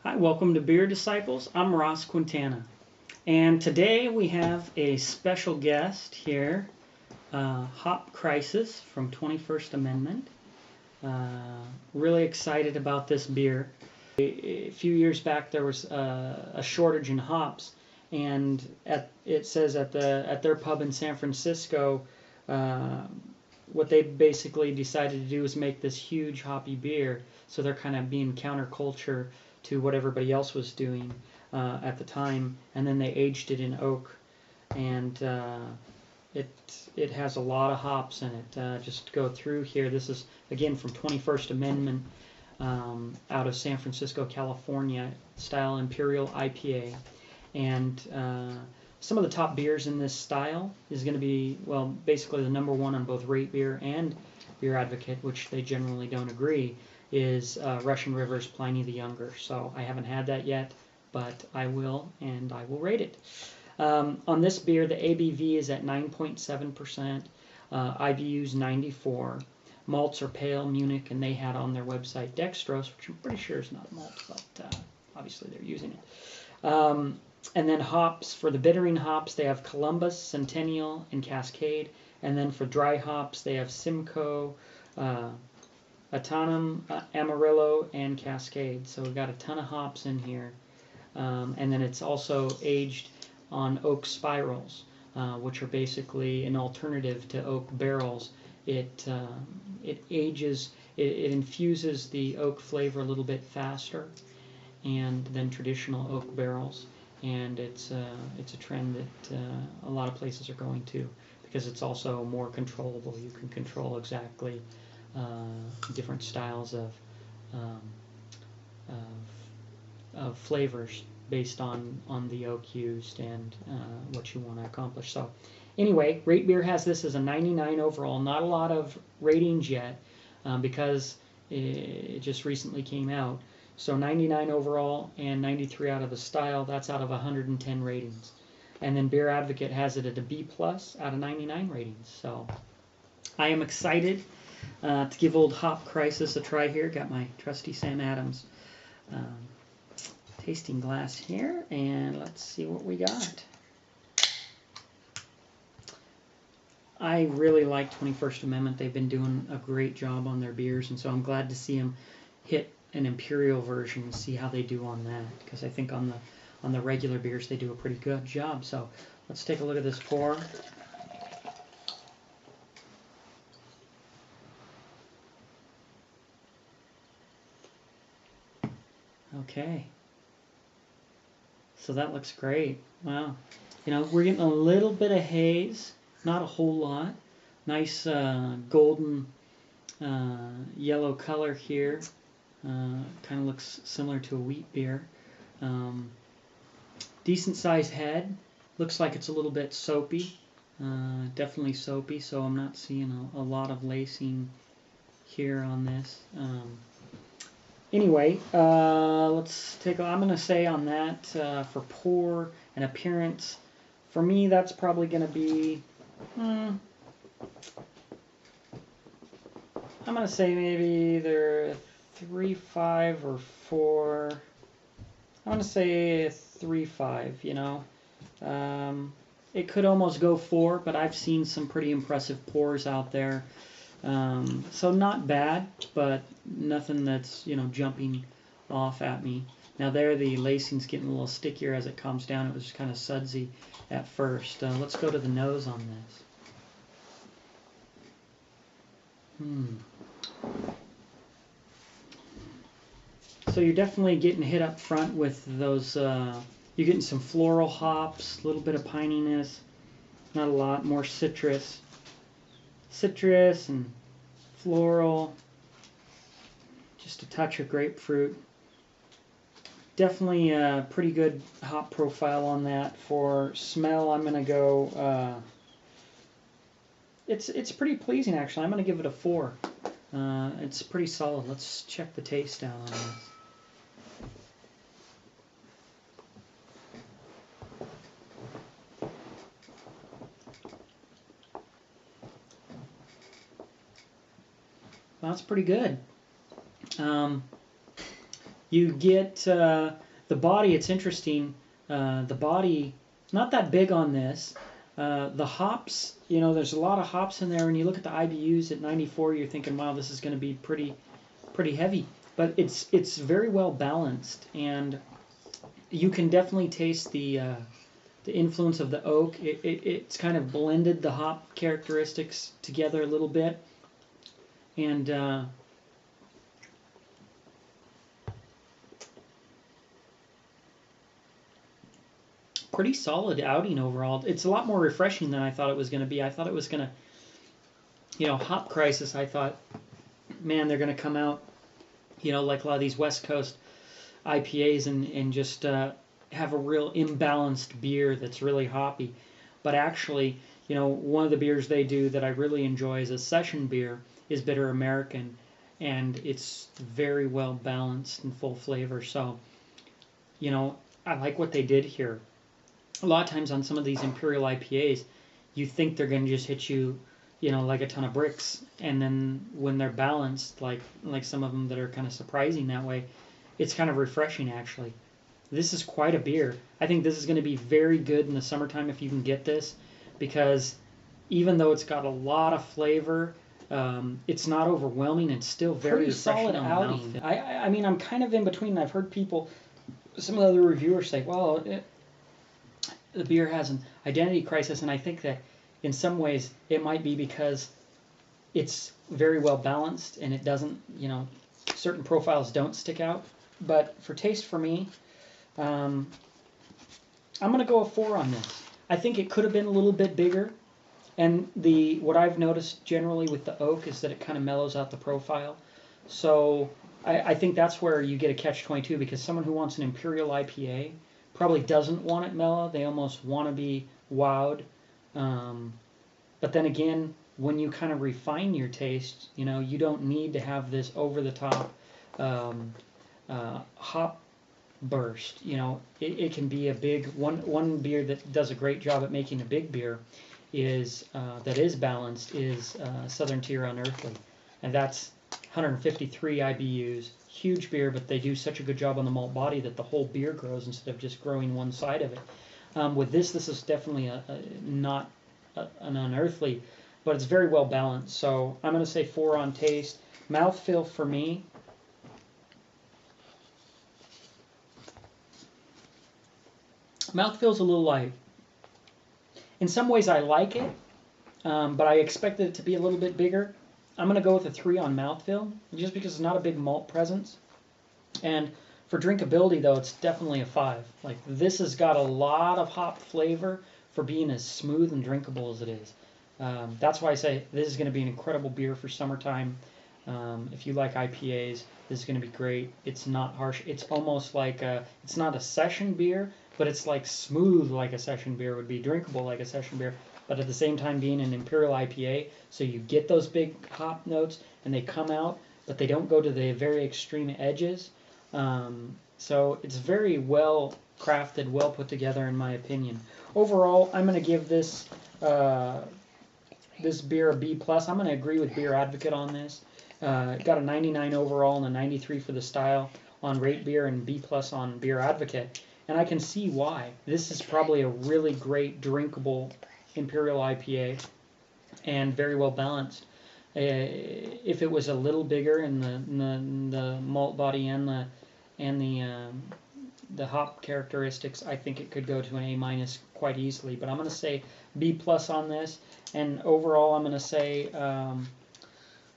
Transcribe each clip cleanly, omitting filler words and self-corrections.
Hi, welcome to Beer Disciples. I'm Ross Quintana, and today we have a special guest here, Hop Crisis from 21st Amendment. Really excited about this beer. A few years back there was a shortage in hops, and it says at their pub in San Francisco, what they basically decided to do is make this huge hoppy beer. So they're kind of being counterculture to what everybody else was doing at the time, and then they aged it in oak, and it has a lot of hops in it. Just go through here. This is again from 21st Amendment, out of San Francisco, California, style Imperial IPA, and some of the top beers in this style is going to be, well, basically the number one on both RateBeer and Beer Advocate, which they generally don't agree, is Russian River's Pliny the Younger. So I haven't had that yet, but I will, and I will rate it. On this beer, the ABV is at 9.7%, IBU's 94. Malts are pale Munich, and they had on their website dextrose, which I'm pretty sure is not malt, but obviously they're using it. And then hops, for the bittering hops, they have Columbus, Centennial, and Cascade. And then for dry hops, they have Simcoe, Autumn, Amarillo, and Cascade. So we've got a ton of hops in here. And then it's also aged on oak spirals, which are basically an alternative to oak barrels. It ages, it infuses the oak flavor a little bit faster than traditional oak barrels. And it's a trend that a lot of places are going to, because it's also more controllable. You can control exactly different styles of flavors based on the oak used and what you want to accomplish. So anyway, RateBeer has this as a 99 overall. Not a lot of ratings yet because it just recently came out. So 99 overall and 93 out of the style. That's out of 110 ratings. And then Beer Advocate has it at a B+ out of 99 ratings. So I am excited to give old Hop Crisis a try here. Got my trusty Sam Adams tasting glass here, and let's see what we got. I really like 21st Amendment. They've been doing a great job on their beers, and so I'm glad to see them hit an Imperial version and see how they do on that, because I think on the regular beers they do a pretty good job. So let's take a look at this pour. Okay, so that looks great. Wow. You know, we're getting a little bit of haze, not a whole lot. Nice golden yellow color here. Kind of looks similar to a wheat beer. Decent sized head. Looks like it's a little bit soapy. Definitely soapy, so I'm not seeing a lot of lacing here on this. Anyway, let's take. I'm going to say on that for pour and appearance, for me that's probably going to be. I'm going to say maybe either 3.5 or 4. I'm going to say 3.5. You know, it could almost go 4, but I've seen some pretty impressive pours out there. So not bad, but nothing that's, you know, jumping off at me. Now there, the lacing's getting a little stickier as it comes down. It was kind of sudsy at first. Let's go to the nose on this. So you're definitely getting hit up front with those, you're getting some floral hops, a little bit of pininess, not a lot, more citrus and floral, just a touch of grapefruit. Definitely a pretty good hop profile on that. For smell, I'm going to go, it's pretty pleasing actually. I'm going to give it a 4. It's pretty solid. Let's check the taste out on this. That's pretty good. You get the body. It's interesting. The body not that big on this. The hops, there's a lot of hops in there. When you look at the IBUs at 94, you're thinking, wow, this is going to be pretty heavy. But it's very well balanced, and you can definitely taste the influence of the oak. It's kind of blended the hop characteristics together a little bit, and pretty solid outing overall. It's a lot more refreshing than I thought it was going to be. I thought it was going to, hop crisis. I thought, man, they're going to come out, like a lot of these West Coast IPAs and just have a real imbalanced beer that's really hoppy. But actually, one of the beers they do that I really enjoy as a session beer is Bitter American, and it's very well balanced and full flavor. So, I like what they did here. A lot of times on some of these Imperial IPAs, you think they're going to just hit you, like a ton of bricks, and then when they're balanced, like some of them that are kind of surprising that way, it's kind of refreshing actually. This is quite a beer. I think this is going to be very good in the summertime if you can get this, because even though it's got a lot of flavor, it's not overwhelming. It's still very solid outing. I mean, I'm kind of in between. I've heard some of the other reviewers say, well, the beer has an identity crisis, and I think that in some ways it might be because it's very well balanced and it doesn't, certain profiles don't stick out. But for taste, for me, I'm going to go a 4 on this. I think it could have been a little bit bigger, and what I've noticed generally with the oak is that it kind of mellows out the profile. So I think that's where you get a catch-22, because someone who wants an Imperial IPA probably doesn't want it mellow. They almost want to be wowed. But then again, when you kind of refine your taste, you don't need to have this over-the-top hop burst. It can be a big one beer that does a great job at making a big beer that is balanced is Southern Tier Unearthly, and that's 153 IBUs. Huge beer, but they do such a good job on the malt body that the whole beer grows instead of just growing one side of it. With this is definitely not an unearthly, but it's very well balanced. So I'm going to say 4 on taste. Mouthfeel for me, mouthfeel's a little light. In some ways I like it, but I expected it to be a little bit bigger. I'm going to go with a 3 on mouthfeel, just because it's not a big malt presence. And for drinkability, though, it's definitely a 5. Like, this has got a lot of hop flavor for being as smooth and drinkable as it is. That's why I say this is going to be an incredible beer for summertime. If you like IPAs, this is going to be great. It's not harsh. It's almost like it's not a session beer, but it's like smooth like a session beer would be, drinkable like a session beer, but at the same time being an Imperial IPA, so you get those big hop notes, and they come out, but they don't go to the very extreme edges. So it's very well crafted, well put together, in my opinion. Overall, I'm going to give this this beer a B+. I'm going to agree with Beer Advocate on this. It got a 99 overall and a 93 for the style on RateBeer, and B+ on Beer Advocate. And I can see why. This is probably a really great drinkable Imperial IPA, and very well balanced. If it was a little bigger in the malt body and the hop characteristics, I think it could go to an A- quite easily. But I'm going to say B+ on this, and overall I'm going to say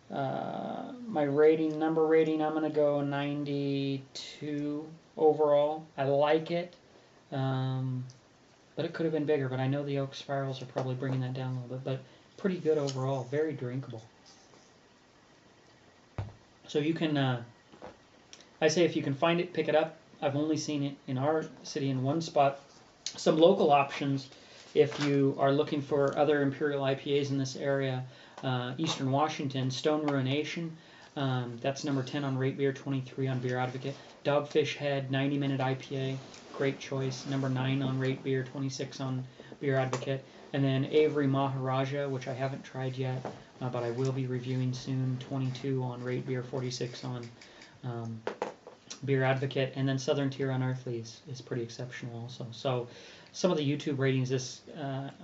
my number rating, I'm going to go 92 overall. I like it. But it could have been bigger, but I know the oak spirals are probably bringing that down a little bit, but pretty good overall, very drinkable. So you can, I say if you can find it, pick it up. I've only seen it in our city in one spot. Some local options if you are looking for other Imperial IPAs in this area. Eastern Washington, Stone Ruination, that's number 10 on RateBeer, 23 on Beer Advocate. Dogfish Head, 90-minute IPA, great choice. Number 9 on RateBeer, 26 on Beer Advocate. And then Avery Maharaja, which I haven't tried yet, but I will be reviewing soon, 22 on RateBeer, 46 on Beer Advocate, and then Southern Tier Unearthly is pretty exceptional also. So some of the YouTube ratings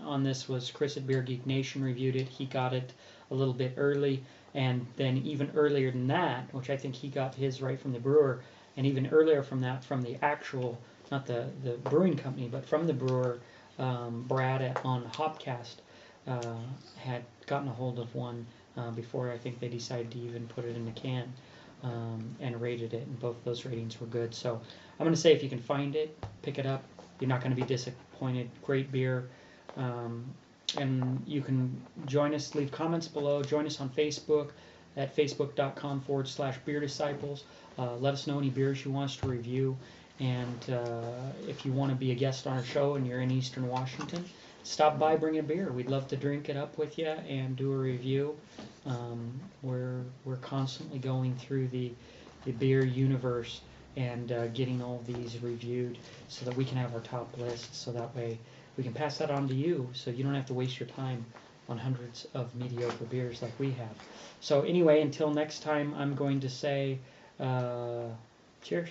on this was Chris at Beer Geek Nation reviewed it. He got it a little bit early, and then even earlier than that, which I think he got his right from the brewer, and even earlier from that, from the actual, not the brewing company, but from the brewer, Brad on Hopcast had gotten a hold of one before I think they decided to even put it in the can. And rated it, and both those ratings were good. So I'm going to say if you can find it, pick it up. You're not going to be disappointed. Great beer. And you can join us, leave comments below. Join us on Facebook at facebook.com/BeerDisciples. Let us know any beers you want us to review. And if you want to be a guest on our show and you're in Eastern Washington, stop by, bring a beer. We'd love to drink it up with you and do a review. We're constantly going through the beer universe and getting all these reviewed so that we can have our top list, so that way we can pass that on to you so you don't have to waste your time on hundreds of mediocre beers like we have. So anyway, until next time, I'm going to say cheers.